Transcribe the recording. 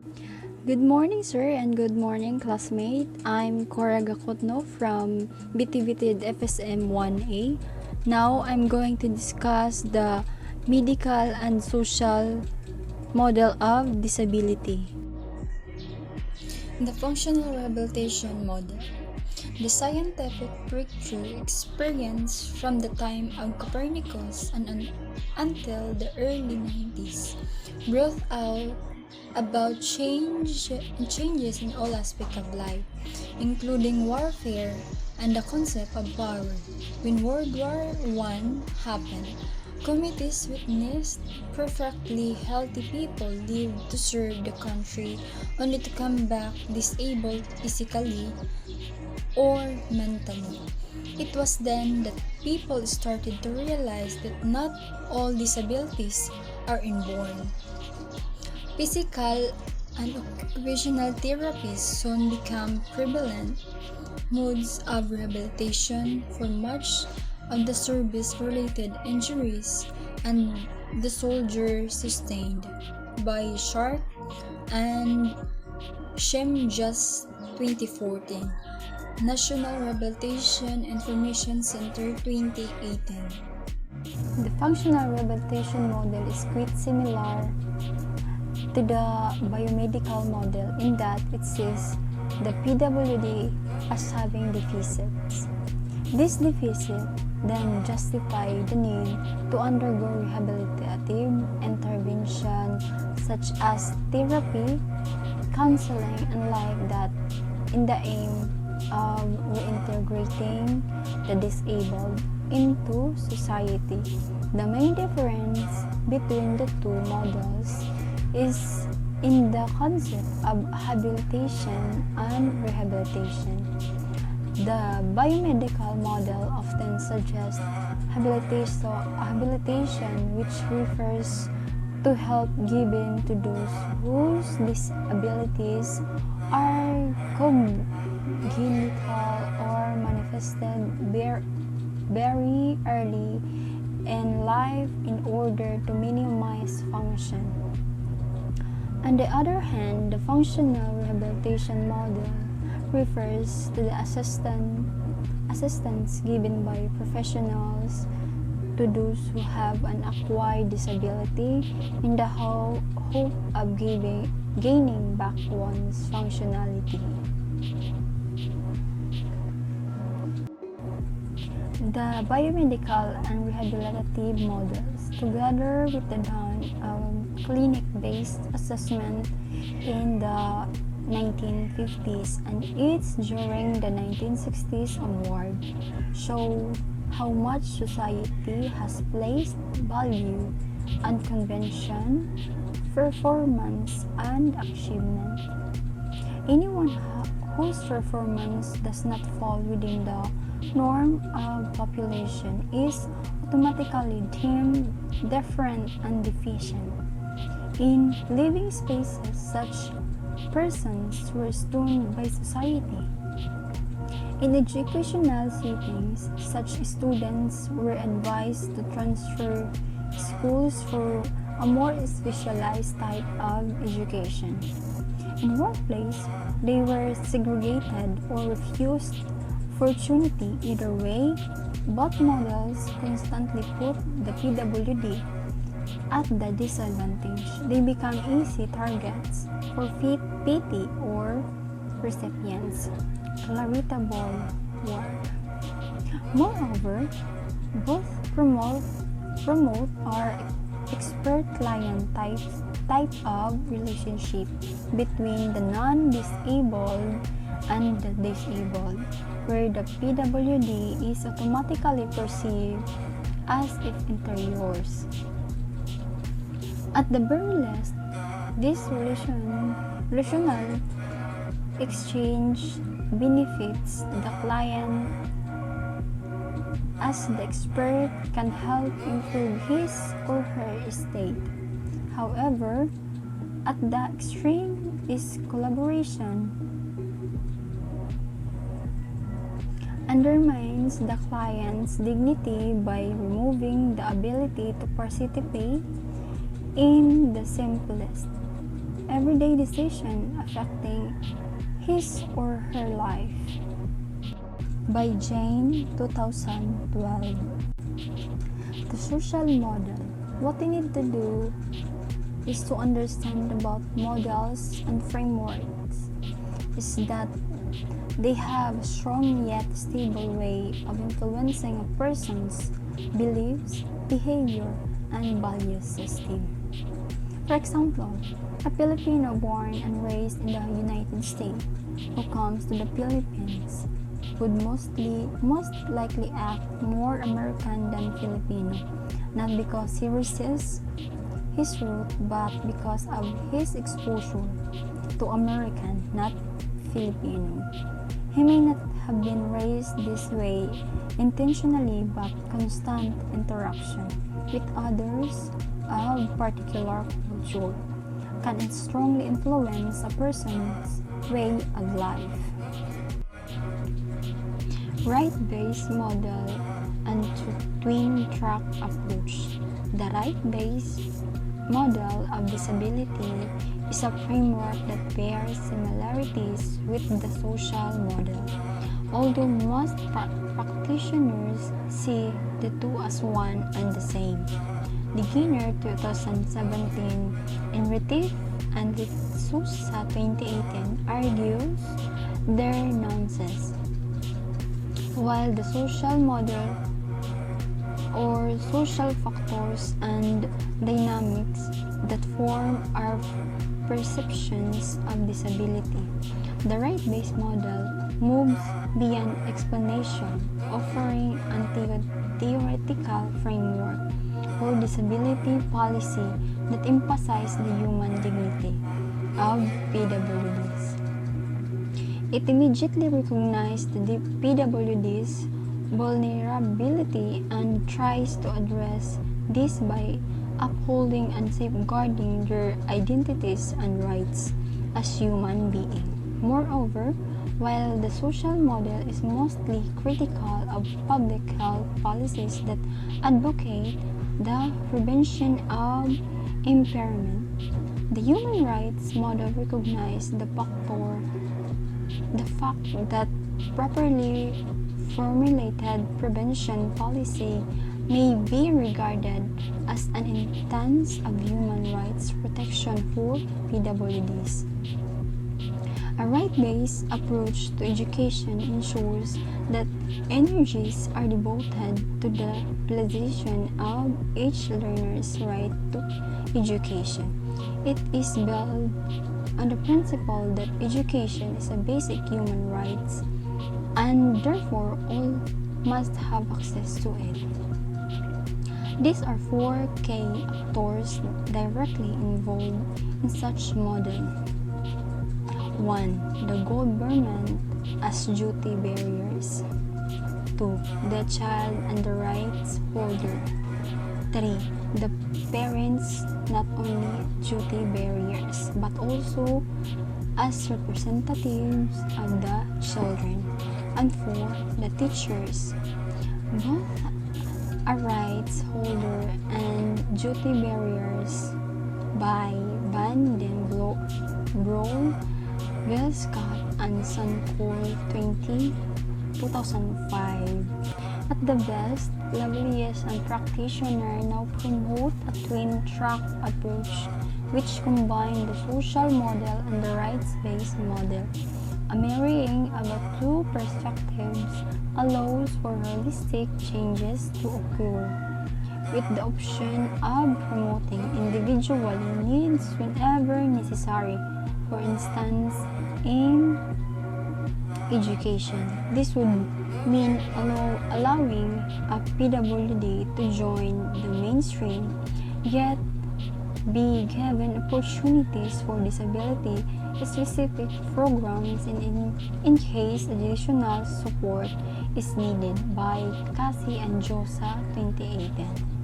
Good morning, sir, and good morning, classmate. I'm Cora Gakotno from BTVTID FSM 1A. Now, I'm going to discuss the medical and social model of disability. The functional rehabilitation model. The scientific breakthrough experience from the time of Copernicus and until the early 90s brought out about changes in all aspects of life, including warfare and the concept of power. When World War I happened, committees witnessed perfectly healthy people live to serve the country only to come back disabled physically or mentally. It was then that people started to realize that not all disabilities are inborn. Physical and occupational therapies soon become prevalent modes of rehabilitation for much of the service-related injuries and the soldier sustained by Sharp and Shem just 2014. National Rehabilitation Information Center 2018. The functional rehabilitation model is quite similar to the biomedical model in that it sees the PWD as having deficits. This deficit then justify the need to undergo rehabilitative intervention such as therapy, counseling, and like that in the aim of reintegrating the disabled into society. The main difference between the two models is in the concept of habilitation and rehabilitation. The biomedical model often suggests habilitation, which refers to help given to those whose disabilities are congenital or manifested very early in life in order to minimize function. On the other hand, the functional rehabilitation model refers to the assistance given by professionals to those who have an acquired disability in the hope of gaining back one's functionality. The biomedical and rehabilitative models, together with the dawn of clinic-based assessment in the 1950s and it's during the 1960s onward, show how much society has placed value on convention, performance, and achievement. Anyone whose performance does not fall within the norm of population is automatically deemed different and deficient. In living spaces, such persons were stoned by society. In educational settings, such students were advised to transfer schools for a more specialized type of education. In workplace, they were segregated or refused opportunity. Either way, both models constantly put the PWD at the disadvantage. They become easy targets for pity or recipients. Charitable work. Moreover, both promote or expert client type of relationship between the non-disabled and the disabled, where the PWD is automatically perceived as if interiors. At the very least, this relational exchange benefits the client as the expert can help improve his or her state. However, at the extreme is collaboration undermines the client's dignity by removing the ability to participate in the simplest everyday decision affecting his or her life. By Jane, 2012. The social model. What we need to do is to understand about models and frameworks is that they have a strong yet stable way of influencing a person's beliefs, behavior, and value system. For example, a Filipino born and raised in the United States who comes to the Philippines would most likely act more American than Filipino, not because he resists his root, but because of his exposure to American, not Filipino. He may not have been raised this way intentionally, but constant interaction with others of particular culture can strongly influence a person's way of life. Right-based model and twin track approach. The right-based model of disability is a framework that bears similarities with the social model, although most practitioners see the two as one and the same. Diginer 2017 and Retief and Sousa 2018 argues their nonsense. While the social model or social factors and dynamics that form our perceptions of disability, the right-based model moves beyond explanation, offering a theoretical framework for disability policy that emphasizes the human dignity of PWDs. It immediately recognized the PWD's vulnerability and tries to address this by upholding and safeguarding their identities and rights as human beings. Moreover, while the social model is mostly critical of public health policies that advocate the prevention of impairment, the human rights model recognizes the fact that properly formulated prevention policy may be regarded as an instance of human rights protection for PWDs. A right-based approach to education ensures that energies are devoted to the realization of each learner's right to education. It is built on the principle that education is a basic human right and therefore all must have access to it. These are four key actors directly involved in such model. 1. The government as duty bearers. 2. The child and the rights holder. 3. The parents not only duty bearers but also as representatives of the children. And 4. The teachers. Both are rights holder and duty bearers by Van den Broek, Scott, and Suncourt 2005. At the best, Lovelace and practitioner now promote a twin-track approach which combine the social model and the rights-based model. A marrying of the two perspectives allows for holistic changes to occur, with the option of promoting individual needs whenever necessary, for instance, in education. This would mean allowing a PWD to join the mainstream, yet be given opportunities for disability specific programs in case additional support is needed by Cassie and Josa 2018.